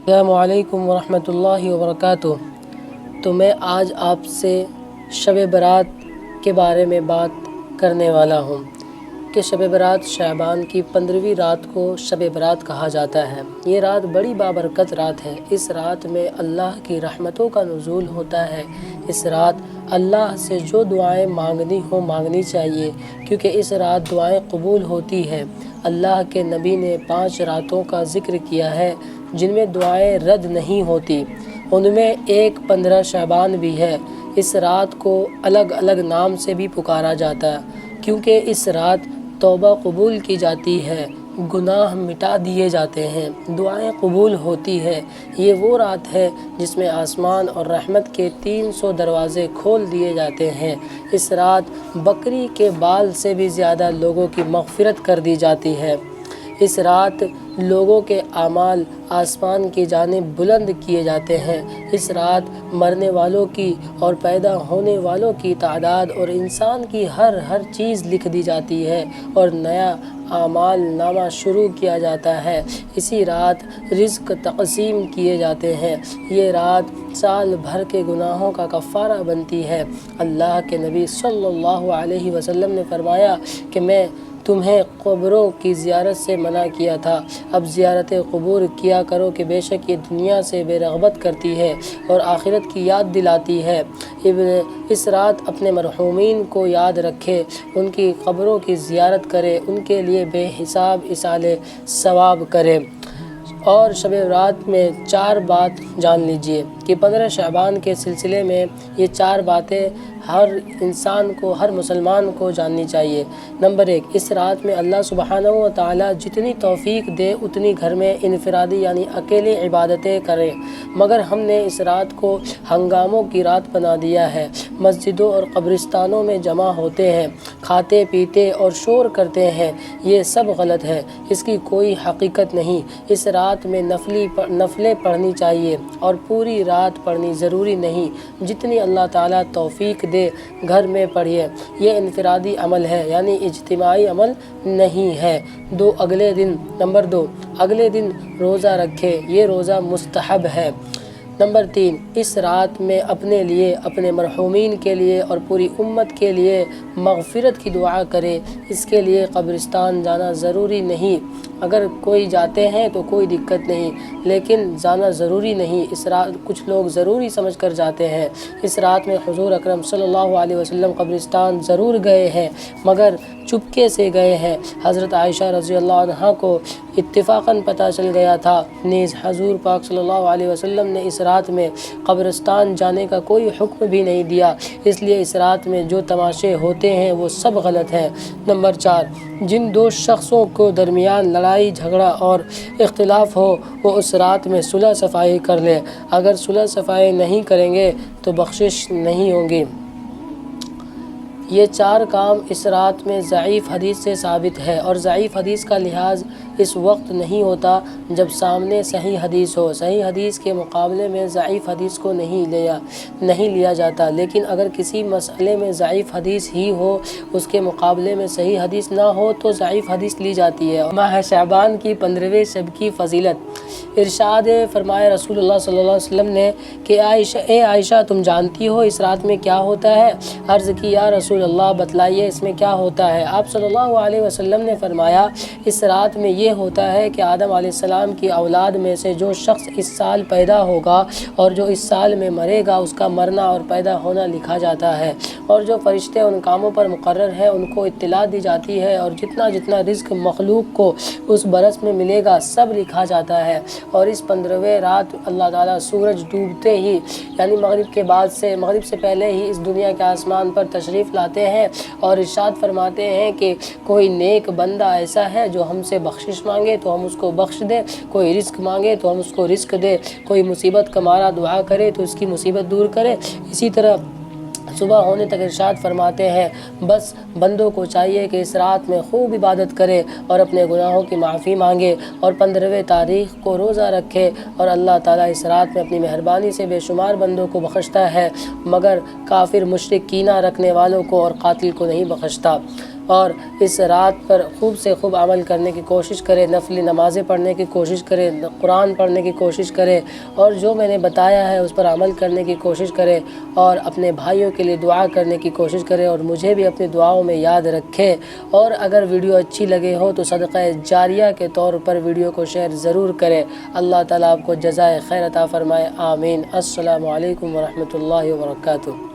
السلام علیکم ورحمۃ اللہ وبرکاتہ۔ تو میں آج آپ سے شب برات کے بارے میں بات کرنے والا ہوں کہ شب برات شعبان کی 15ویں رات کو شب برات کہا جاتا ہے۔ یہ رات بڑی بابرکت رات ہے۔ اس رات میں اللہ کی رحمتوں کا نزول ہوتا ہے۔ اس رات اللہ سے جو دعائیں مانگنی چاہیے، کیونکہ اس رات دعائیں قبول ہوتی ہیں۔ اللہ کے نبی نے 5 راتوں کا ذکر کیا ہے جن میں دعائیں رد نہیں ہوتی، ان میں ایک 15 شعبان بھی ہے۔ اس رات کو الگ الگ نام سے بھی پکارا جاتا ہے، کیونکہ اس رات توبہ قبول کی جاتی ہے، گناہ مٹا دیے جاتے ہیں، دعائیں قبول ہوتی ہے۔ یہ وہ رات ہے جس میں آسمان اور رحمت کے 300 دروازے کھول دیے جاتے ہیں۔ اس رات بکری کے بال سے بھی زیادہ لوگوں کی مغفرت کر دی جاتی ہے۔ اس رات لوگوں کے اعمال آسمان کی جانب بلند کیے جاتے ہیں۔ اس رات مرنے والوں کی اور پیدا ہونے والوں کی تعداد اور انسان کی ہر چیز لکھ دی جاتی ہے اور نیا اعمال نامہ شروع کیا جاتا ہے۔ اسی رات رزق تقسیم کیے جاتے ہیں۔ یہ رات سال بھر کے گناہوں کا کفارہ بنتی ہے۔ اللہ کے نبی صلی اللہ علیہ وسلم نے فرمایا کہ میں تمہیں قبروں کی زیارت سے منع کیا تھا، اب زیارت قبور کیا کرو کہ بے شک یہ دنیا سے بے رغبت کرتی ہے اور آخرت کی یاد دلاتی ہے۔ اس رات اپنے مرحومین کو یاد رکھے، ان کی قبروں کی زیارت کرے، ان کے لیے بے حساب ایصال ثواب کرے۔ اور شب برات میں 4 بات جان لیجئے کہ 15 شعبان کے سلسلے میں یہ 4 باتیں ہر انسان کو، ہر مسلمان کو جاننی چاہیے۔ نمبر 1، اس رات میں اللہ سبحانہ و تعالیٰ جتنی توفیق دے اتنی گھر میں انفرادی یعنی اکیلے عبادتیں کریں، مگر ہم نے اس رات کو ہنگاموں کی رات بنا دیا ہے۔ مسجدوں اور قبرستانوں میں جمع ہوتے ہیں، کھاتے پیتے اور شور کرتے ہیں، یہ سب غلط ہے، اس کی کوئی حقیقت نہیں۔ اس رات میں نفلیں پڑھنی چاہیے اور پوری رات پڑھنی ضروری نہیں، جتنی اللہ تعالیٰ توفیق دے گھر میں پڑھیے۔ یہ انفرادی عمل ہے یعنی اجتماعی عمل نہیں ہے۔ نمبر 2، اگلے دن روزہ رکھے، یہ روزہ مستحب ہے۔ نمبر 3، اس رات میں اپنے لیے، اپنے مرحومین کے لیے اور پوری امت کے لیے مغفرت کی دعا کرے۔ اس کے لیے قبرستان جانا ضروری نہیں، اگر کوئی جاتے ہیں تو کوئی دقت نہیں، لیکن جانا ضروری نہیں۔ اس رات کچھ لوگ ضروری سمجھ کر جاتے ہیں۔ اس رات میں حضور اکرم صلی اللہ علیہ وسلم قبرستان ضرور گئے ہیں، مگر چپکے سے گئے ہیں۔ حضرت عائشہ رضی اللہ عنہا کو اتفاقاً پتہ چل گیا تھا، نیز حضور پاک صلی اللہ علیہ وسلم نے اس رات میں قبرستان جانے کا کوئی حکم بھی نہیں دیا، اس لیے اس رات میں جو تماشے ہوتے ہیں وہ سب غلط ہیں۔ نمبر 4، جن 2 شخصوں کو درمیان لڑائی جھگڑا اور اختلاف ہو وہ اس رات میں صلح صفائی کر لیں، اگر صلح صفائی نہیں کریں گے تو بخشش نہیں ہوگی۔ یہ 4 کام اس رات میں ضعیف حدیث سے ثابت ہے، اور ضعیف حدیث کا لحاظ اس وقت نہیں ہوتا جب سامنے صحیح حدیث ہو۔ صحیح حدیث کے مقابلے میں ضعیف حدیث کو نہیں لیا جاتا، لیکن اگر کسی مسئلے میں ضعیف حدیث ہی ہو، اس کے مقابلے میں صحیح حدیث نہ ہو تو ضعیف حدیث لی جاتی ہے۔ ماہ شعبان کی 15ویں شب کی فضیلت، ارشاد فرمایا رسول اللہ صلی اللہ علیہ وسلم نے کہ اے عائشہ تم جانتی ہو اس رات میں کیا ہوتا ہے؟ عرض کی یا رسول اللہ بتلائیے اس میں کیا ہوتا ہے؟ آپ صلی اللہ علیہ وسلم نے فرمایا اس رات میں یہ ہوتا ہے کہ آدم علیہ السلام کی اولاد میں سے جو شخص اس سال پیدا ہوگا اور جو اس سال میں مرے گا اس کا مرنا اور پیدا ہونا لکھا جاتا ہے، اور جو فرشتے ان کاموں پر مقرر ہیں ان کو اطلاع دی جاتی ہے، اور جتنا رزق مخلوق کو اس برس میں ملے گا سب لکھا جاتا ہے۔ اور اس 15ویں رات اللہ تعالیٰ سورج ڈوبتے ہی یعنی مغرب سے پہلے ہی اس دنیا کے آسمان پر تشریف لاتے ہیں اور ارشاد فرماتے ہیں کہ کوئی نیک بندہ ایسا ہے جو ہم سے بخشش مانگے تو ہم اس کو بخش دے، کوئی رزق مانگے تو ہم اس کو رزق دے، کوئی مصیبت کا مارا دعا کرے تو اس کی مصیبت دور کرے۔ اسی طرح صبح ہونے تک ارشاد فرماتے ہیں بس بندوں کو چاہیے کہ اس رات میں خوب عبادت کرے اور اپنے گناہوں کی معافی مانگے اور 15ویں تاریخ کو روزہ رکھے، اور اللہ تعالیٰ اس رات میں اپنی مہربانی سے بے شمار بندوں کو بخشتا ہے، مگر کافر مشرک کینہ رکھنے والوں کو اور قاتل کو نہیں بخشتا۔ اور اس رات پر خوب سے خوب عمل کرنے کی کوشش کرے، نفلی نمازیں پڑھنے کی کوشش کرے، قرآن پڑھنے کی کوشش کرے، اور جو میں نے بتایا ہے اس پر عمل کرنے کی کوشش کرے، اور اپنے بھائیوں کے لیے دعا کرنے کی کوشش کرے، اور مجھے بھی اپنی دعاؤں میں یاد رکھے۔ اور اگر ویڈیو اچھی لگے ہو تو صدقہ جاریہ کے طور پر ویڈیو کو شیئر ضرور کرے۔ اللہ تعالیٰ آپ کو جزائے خیر عطا فرمائے، آمین۔ السلام علیکم ورحمۃ اللہ وبرکاتہ۔